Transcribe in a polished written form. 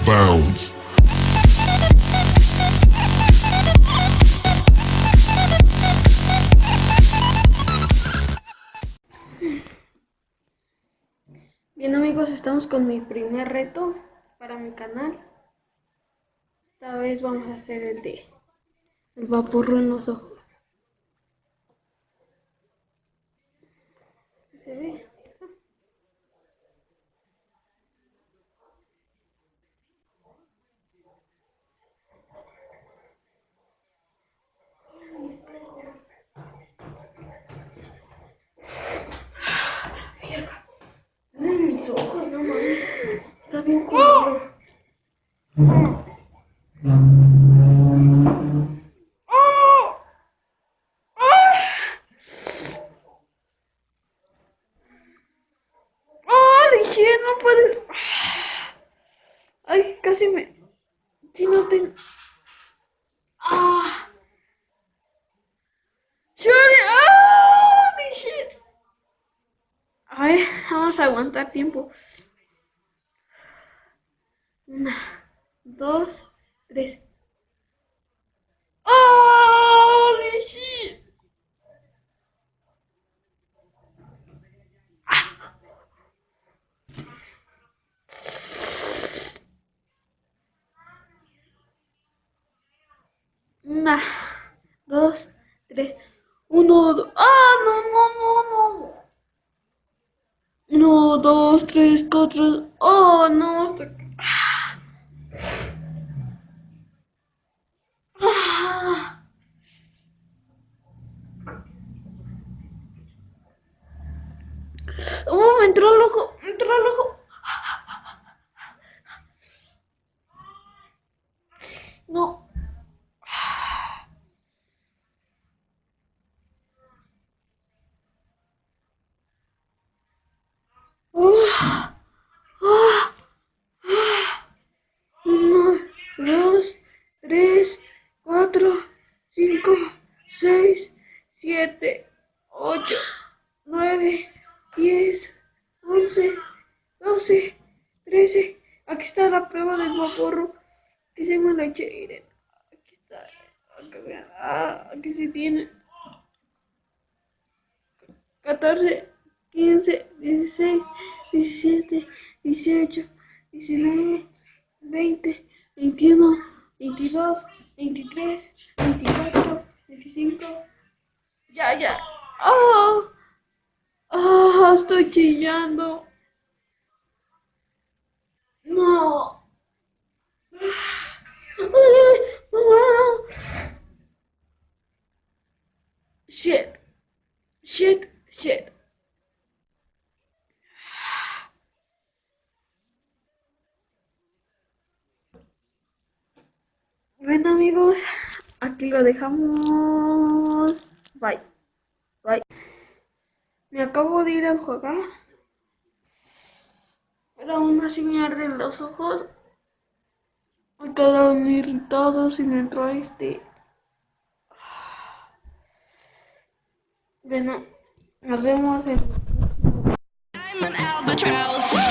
bounds. Bien amigos, estamos con mi primer reto para mi canal. Esta vez vamos a hacer el vaporru en los ojos. ¿Sí se ve? Ay, mis ojos, no mames. Está bien culero. Shit, no puedes. Ay, casi me. Si no tengo. Ah. Shit. Ay, vamos a aguantar tiempo. 1, 2, 3. Holy shit. 1, 2, 3. 1, 2. ¡Ah! No. 1, 2, 3, 4. Oh, no. Oh, me entró al ojo. No. Oh. 1, 2, 3, 4, 5, 6, 7, 8, 9, 10, 11, 12, 13. Aquí está la prueba del vaporru. Aquí se me la eché, miren. Aquí está. Aquí, vean. Aquí sí tiene. 14, 15, 16, 17, 18, 19, 20, 21, 22, 23, 24, 25. Ya. Estoy chillando. No. Shit. Bueno amigos, aquí lo dejamos. Bye. Me acabo de ir a jugar, pero aún así me arden los ojos. Me quedaron muy irritados y me entró Bueno, nos vemos en... I'm an albatross.